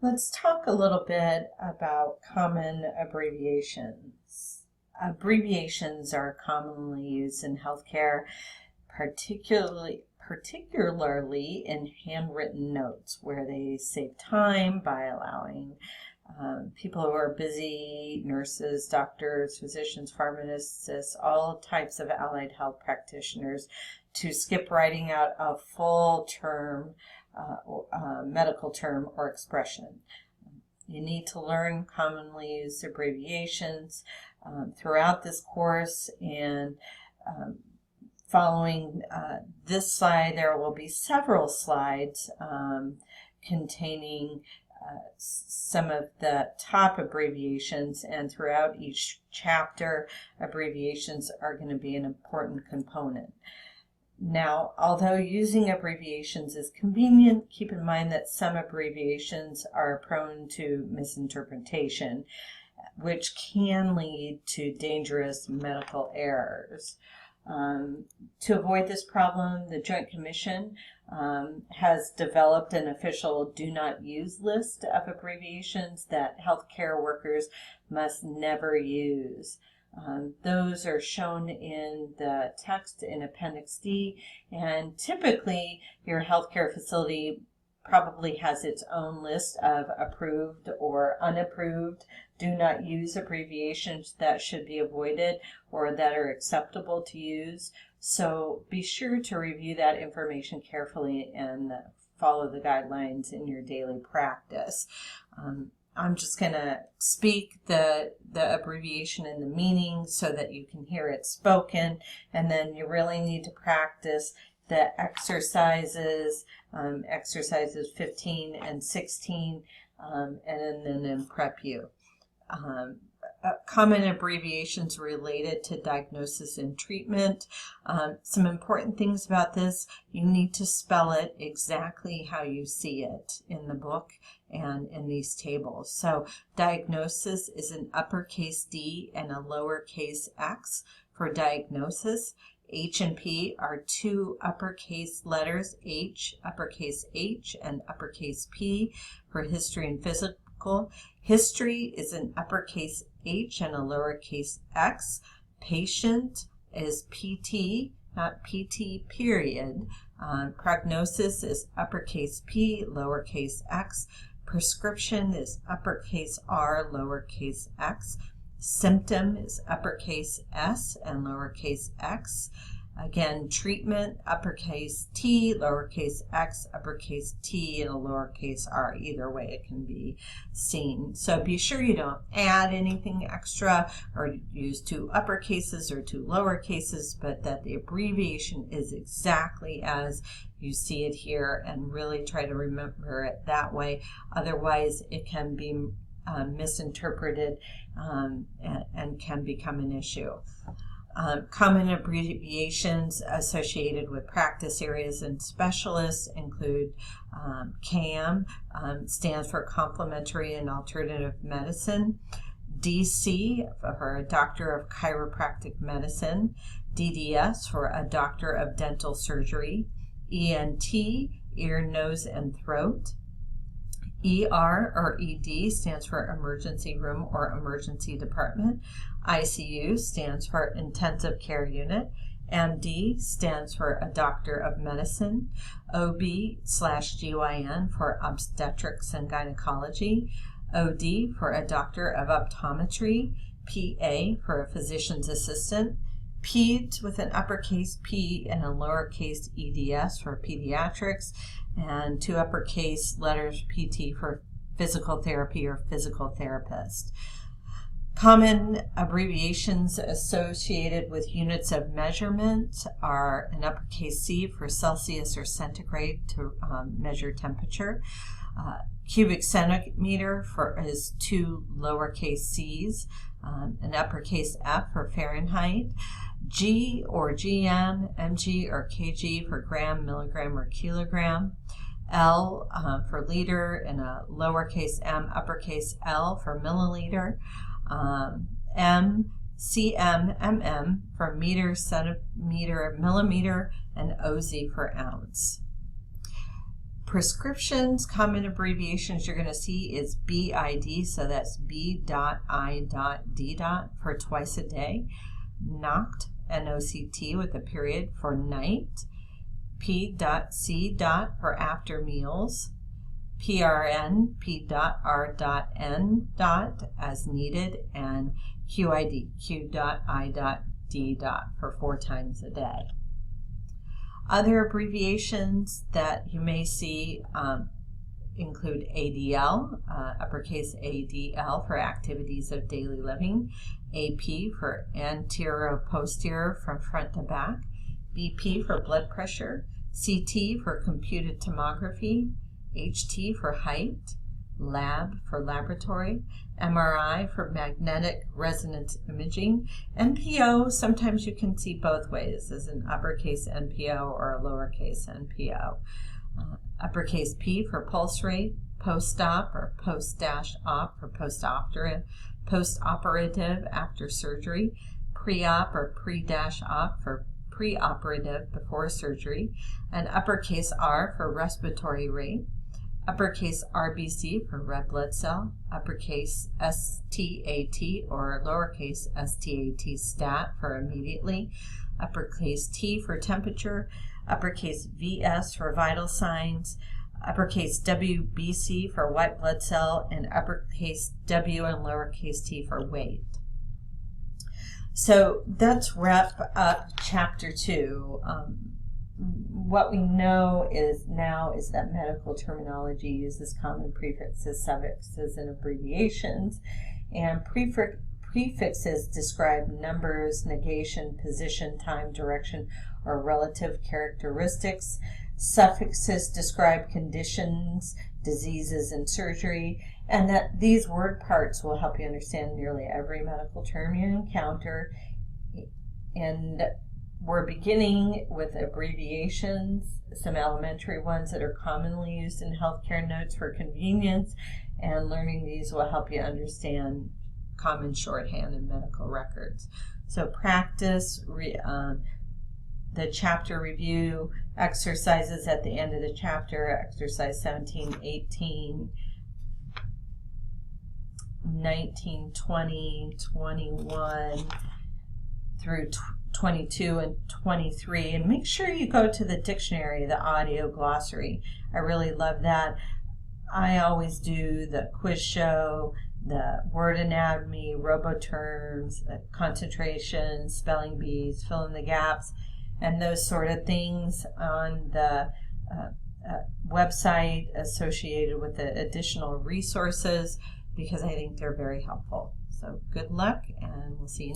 Let's talk a little bit about common abbreviations. Abbreviations are commonly used in healthcare, particularly in handwritten notes, where they save time by allowing people who are busy, nurses, doctors, physicians, pharmacists, all types of allied health practitioners, to skip writing out a full term, medical term or expression. You need to learn commonly used abbreviations throughout this course, and following this slide, there will be several slides containing some of the top abbreviations, and throughout each chapter, abbreviations are going to be an important component. Now, although using abbreviations is convenient, keep in mind that some abbreviations are prone to misinterpretation, which can lead to dangerous medical errors. To avoid this problem, the Joint Commission has developed an official do not use list of abbreviations that healthcare workers must never use. Those are shown in the text in Appendix D, and typically your healthcare facility probably has its own list of approved or unapproved do not use abbreviations that should be avoided or that are acceptable to use. So be sure to review that information carefully and follow the guidelines in your daily practice. I'm just going to speak the abbreviation and the meaning so that you can hear it spoken, and then you really need to practice the exercises, exercises 15 and 16, and then prep you. Common abbreviations related to diagnosis and treatment. Some important things about this: you need to spell it exactly how you see it in the book and in these tables. So diagnosis is an uppercase D and a lowercase x for diagnosis. H and P are two uppercase letters, H, uppercase H, and uppercase P for history and physical. History is an uppercase H and a lowercase x. Patient is PT, not PT period. Prognosis is uppercase P, lowercase x. Prescription is uppercase R, lowercase x. Symptom is uppercase S and lowercase x. Again, treatment, uppercase T, lowercase x, uppercase T, and a lowercase r. Either way it can be seen. So be sure you don't add anything extra or use two uppercases or two lowercases, but that the abbreviation is exactly as you see it here, and really try to remember it that way. Otherwise, it can be misinterpreted and can become an issue. Common abbreviations associated with practice areas and specialists include CAM, stands for Complementary and Alternative Medicine, DC for a Doctor of Chiropractic Medicine, DDS for a Doctor of Dental Surgery, ENT, Ear, Nose, and Throat, ER or ED stands for Emergency Room or Emergency Department. ICU stands for Intensive Care Unit. MD stands for a Doctor of Medicine. OB/GYN for Obstetrics and Gynecology. OD for a Doctor of Optometry. PA for a Physician's Assistant. Peds with an uppercase P and a lowercase EDS for Pediatrics, and two uppercase letters PT for Physical Therapy or Physical Therapist. Common abbreviations associated with units of measurement are an uppercase C for Celsius or centigrade to measure temperature. Cubic centimeter is two lowercase c's. An uppercase F for Fahrenheit. G or GM, mg or kg for gram, milligram, or kilogram. L for liter, and a lowercase m, uppercase L for milliliter. M, cm, mm for meter, centimeter, millimeter, and oz for ounce. Prescriptions, common abbreviations you're going to see is BID, so that's B.I.D. for twice a day. NOCT, N-O-C-T with a period, for night. P.C. for after meals. PRN, P.R.N. as needed, and QID, Q.I.D. for 4 times a day. Other abbreviations that you may see include ADL, uppercase ADL for activities of daily living, AP for anterior-posterior from front to back, BP for blood pressure, CT for computed tomography, HT for height, lab for laboratory, MRI for magnetic resonance imaging, NPO, sometimes you can see both ways, as an uppercase NPO or a lowercase NPO. Uppercase P for pulse rate, post-op or post-op for post-operative after surgery, pre-op or pre-op for pre-operative before surgery, and uppercase R for respiratory rate, uppercase RBC for red blood cell, uppercase STAT or lowercase STAT stat for immediately, uppercase T for temperature, uppercase VS for vital signs, uppercase WBC for white blood cell, and uppercase W and lowercase t for weight. So that's wrap up chapter 2. What we know now is that medical terminology uses common prefixes, suffixes, and abbreviations, and prefixes describe numbers, negation, position, time, direction, or relative characteristics. Suffixes describe conditions, diseases, and surgery, and that these word parts will help you understand nearly every medical term you encounter. And we're beginning with abbreviations, some elementary ones that are commonly used in healthcare notes for convenience, and learning these will help you understand common shorthand in medical records. So practice, the chapter review, exercises at the end of the chapter, exercise 17, 18, 19, 20, 21, through 22 and 23, and make sure you go to the dictionary, the audio glossary. I really love that. I always do the quiz show, the word anatomy, roboterms, concentration, spelling bees, fill in the gaps, and those sort of things on the website associated with the additional resources, because I think they're very helpful. So good luck, and we'll see you